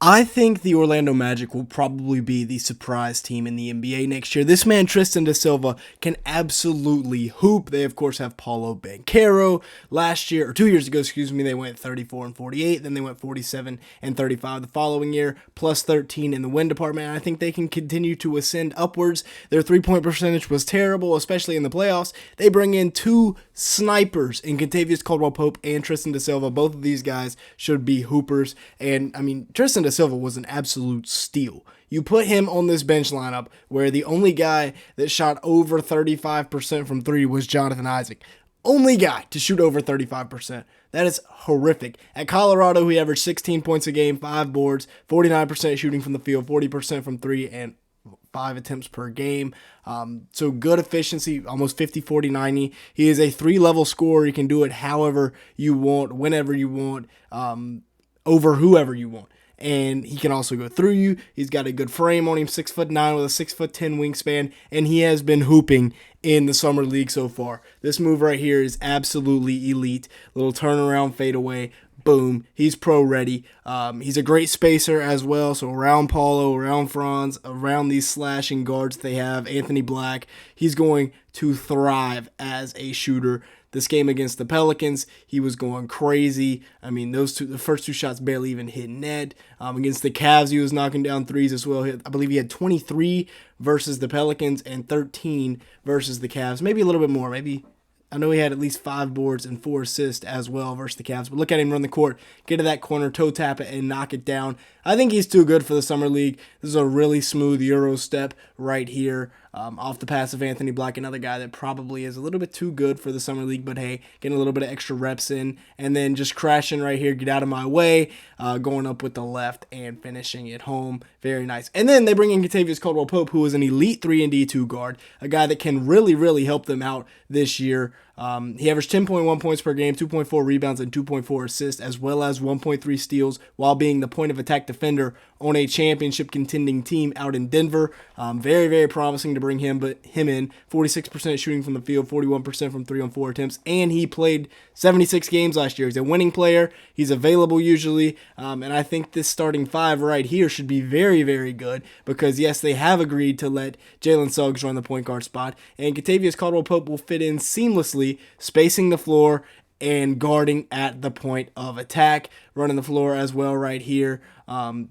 I think the Orlando Magic will probably be the surprise team in the NBA next year. This man, Tristan Da Silva, can absolutely hoop. They, of course, have Paolo Banchero. Last year, or 2 years ago, they went 34 and 48. Then they went 47 and 35 the following year, plus 13 in the win department. And I think they can continue to ascend upwards. Their three-point percentage was terrible, especially in the playoffs. They bring in two snipers in Kentavious, Caldwell-Pope, and Tristan Da Silva. Both of these guys should be hoopers. And, Tristan Da Silva was an absolute steal. You put him on this bench lineup where the only guy that shot over 35% from three was Jonathan Isaac. Only guy to shoot over 35%. That is horrific. At Colorado, he averaged 16 points a game, 5 boards, 49% shooting from the field, 40% from three, and 5 attempts per game. So good efficiency, almost 50, 40, 90. He is a 3-level scorer. He can do it however you want, whenever you want, over whoever you want. And he can also go through you. He's got a good frame on him, 6'9" with a 6'10" wingspan, and he has been hooping in the summer league so far. This move right here is absolutely elite. Little turnaround fadeaway. Boom. He's pro ready. He's a great spacer as well. So around Paulo, around Franz, around these slashing guards they have, Anthony Black, he's going to thrive as a shooter. This game against the Pelicans, he was going crazy. The first two shots barely even hit net. Against the Cavs, he was knocking down threes as well. I believe he had 23 versus the Pelicans and 13 versus the Cavs. Maybe a little bit more. I know he had at least 5 boards and 4 assists as well versus the Cavs. But look at him run the court, get to that corner, toe tap it, and knock it down. I think he's too good for the summer league. This is a really smooth Euro step right here. Off the pass of Anthony Black, another guy that probably is a little bit too good for the summer league, but hey, getting a little bit of extra reps in, and then just crashing right here, get out of my way, going up with the left and finishing it home. Very nice. And then they bring in Kentavious, Caldwell-Pope, who is an elite 3-and-D2 guard, a guy that can really, really help them out this year. He averaged 10.1 points per game, 2.4 rebounds, and 2.4 assists, as well as 1.3 steals, while being the point of attack defender on a championship contending team out in Denver. Very, very promising to bring him in. 46% shooting from the field, 41% from 3-on-4 attempts, and he played 76 games last year. He's a winning player. He's available usually, and I think this starting 5 right here should be very, very good because, yes, they have agreed to let Jaylen Suggs run the point guard spot, and Kentavious, Caldwell-Pope will fit in seamlessly, spacing the floor and guarding at the point of attack, running the floor as well right here.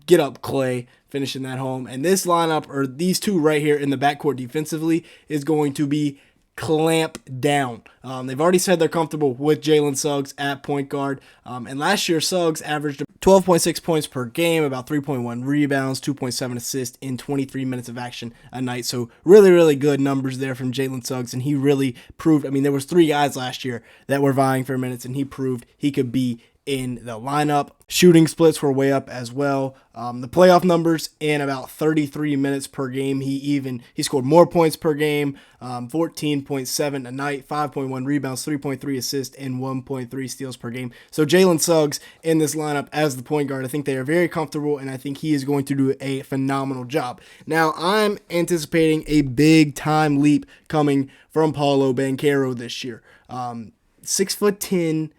Get up, Clay, finishing that home. And this lineup, or these two right here in the backcourt defensively, is going to be clamp down. They've already said they're comfortable with Jaylen Suggs at point guard. And last year, Suggs averaged 12.6 points per game, about 3.1 rebounds, 2.7 assists in 23 minutes of action a night. So really, really good numbers there from Jaylen Suggs. And he really proved, there was 3 guys last year that were vying for minutes, and he proved he could be in the lineup. Shooting splits were way up as well. The playoff numbers in about 33 minutes per game. He scored more points per game, 14.7 a night, 5.1 rebounds, 3.3 assists, and 1.3 steals per game. So Jaylen Suggs in this lineup as the point guard, I think they are very comfortable, and I think he is going to do a phenomenal job. Now, I'm anticipating a big time leap coming from Paolo Banchero this year. 6'10",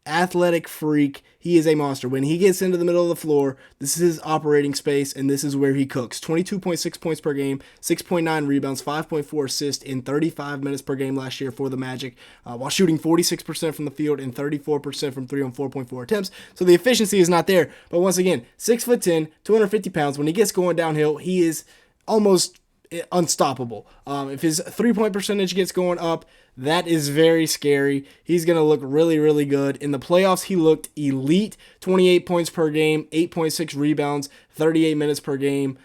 athletic freak. He is a monster. When he gets into the middle of the floor, this is his operating space, and this is where he cooks. 22.6 points per game, 6.9 rebounds, 5.4 assists in 35 minutes per game last year for the Magic, while shooting 46% from the field and 34% from 3 on 4.4 attempts. So the efficiency is not there. But once again, 6'10", 250 pounds. When he gets going downhill, he is almost unstoppable. If his three-point percentage gets going up, that is very scary. He's going to look really, really good. In the playoffs, he looked elite. 28 points per game, 8.6 rebounds, 38 minutes per game.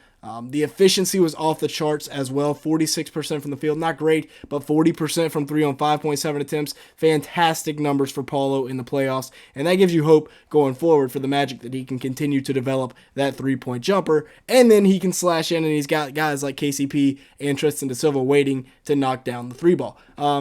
The efficiency was off the charts as well. 46% from the field, not great, but 40% from 3 on 5.7 attempts. Fantastic numbers for Paulo in the playoffs, and that gives you hope going forward for the Magic that he can continue to develop that three-point jumper, and then he can slash in, and he's got guys like KCP and Tristan Da Silva waiting to knock down the 3-ball.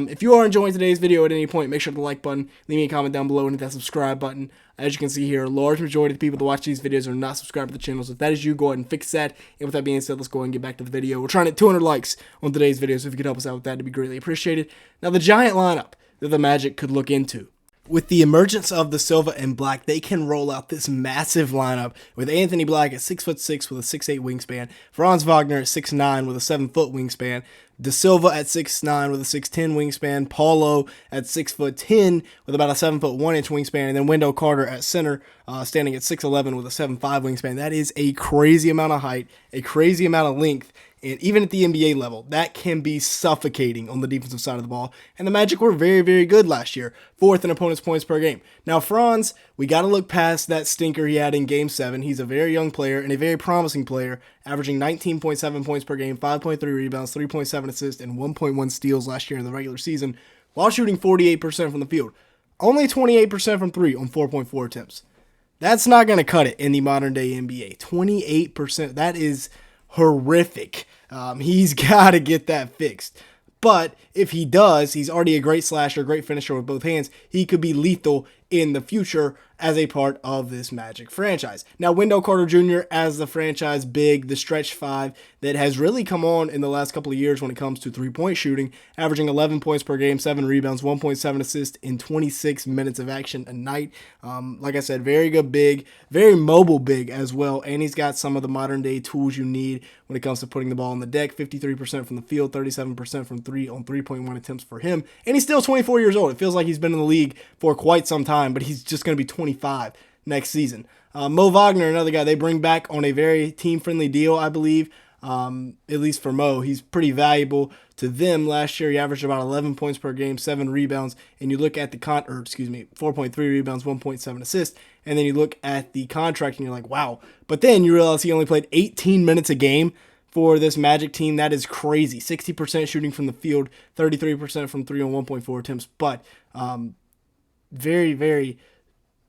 If you are enjoying today's video at any point, make sure to like button, leave me a comment down below, and hit that subscribe button. As you can see here, a large majority of the people that watch these videos are not subscribed to the channel, so if that is you, go ahead and fix that. And with that being said, let's go ahead and get back to the video. We're trying to hit 200 likes on today's video, so if you could help us out with that, it'd be greatly appreciated. Now, the giant lineup that the Magic could look into. With the emergence of Da Silva and Black, they can roll out this massive lineup with Anthony Black at 6'6" with a 6'8" wingspan, Franz Wagner at 6'9" with a 7-foot wingspan, Da Silva at 6'9" with a 6'10" wingspan, Paulo at 6'10" with about a 7'1" wingspan, and then Wendell Carter at center, standing at 6'11" with a 7'5" wingspan. That is a crazy amount of height, a crazy amount of length. And even at the NBA level, that can be suffocating on the defensive side of the ball. And the Magic were very, very good last year, 4th in opponents' points per game. Now, Franz, we got to look past that stinker he had in Game 7. He's a very young player and a very promising player, averaging 19.7 points per game, 5.3 rebounds, 3.7 assists, and 1.1 steals last year in the regular season, while shooting 48% from the field. Only 28% from 3 on 4.4 attempts. That's not going to cut it in the modern-day NBA. 28%, that is horrific. He's got to get that fixed. But if he does, he's already a great slasher, great finisher with both hands. He could be lethal in the future as a part of this Magic franchise. Now, Wendell Carter Jr. as the franchise big, the stretch 5 that has really come on in the last couple of years when it comes to three-point shooting, averaging 11 points per game, 7 rebounds, 1.7 assists in 26 minutes of action a night. Like I said, very good big, very mobile big as well, and he's got some of the modern-day tools you need when it comes to putting the ball on the deck. 53% from the field, 37% from 3 on 3.1 attempts for him, and he's still 24 years old. It feels like he's been in the league for quite some time, but he's just going to be 25 next season. Mo Wagner, another guy they bring back on a very team-friendly deal, I believe. At least for Mo, he's pretty valuable to them. Last year, he averaged about 11 points per game, 7 rebounds, and you look at the 4.3 rebounds, 1.7 assists, and then you look at the contract and you're like, wow. But then you realize he only played 18 minutes a game for this Magic team. That is crazy. 60% shooting from the field, 33% from 3 on 1.4 attempts, but very, very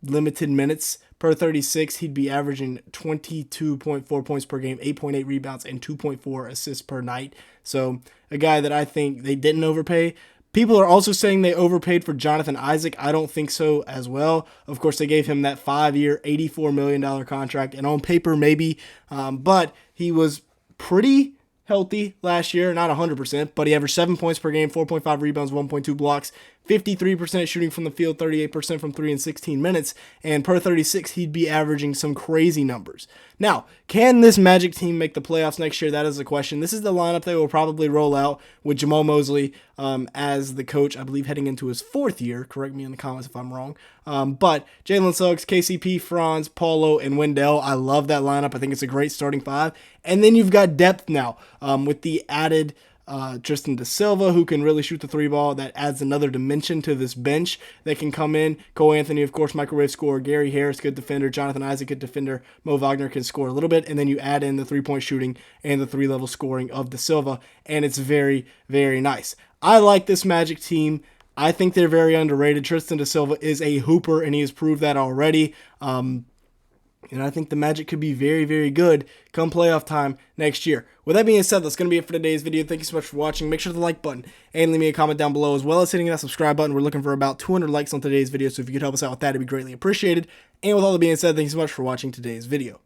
limited minutes. Per 36, he'd be averaging 22.4 points per game, 8.8 rebounds, and 2.4 assists per night. So a guy that I think they didn't overpay. People are also saying they overpaid for Jonathan Isaac. I don't think so as well. Of course, they gave him that 5-year, $84 million contract, and on paper maybe, but he was pretty healthy last year, not 100%, but he averaged 7 points per game, 4.5 rebounds, 1.2 blocks, 53% shooting from the field, 38% from 3 in 16 minutes, and per 36, he'd be averaging some crazy numbers. Now, can this Magic team make the playoffs next year? That is the question. This is the lineup they will probably roll out with Jamal Mosley as the coach, I believe, heading into his 4th year. Correct me in the comments if I'm wrong. But Jaylen Suggs, KCP, Franz, Paulo, and Wendell. I love that lineup. I think it's a great starting 5. And then you've got depth now with the added Tristan Da Silva, who can really shoot the 3-ball. That adds another dimension to this bench that can come in. Cole Anthony, of course, microwave scorer. Gary Harris, good defender. Jonathan Isaac, good defender. Mo Wagner can score a little bit. And then you add in the 3-point shooting and the 3-level scoring of Da Silva. And it's very, very nice. I like this Magic team. I think they're very underrated. Tristan Da Silva is a hooper, and he has proved that already. And I think the Magic could be very, very good come playoff time next year. With that being said, that's going to be it for today's video. Thank you so much for watching. Make sure to like button and leave me a comment down below, as well as hitting that subscribe button. We're looking for about 200 likes on today's video, so if you could help us out with that, it'd be greatly appreciated. And with all that being said, thank you so much for watching today's video.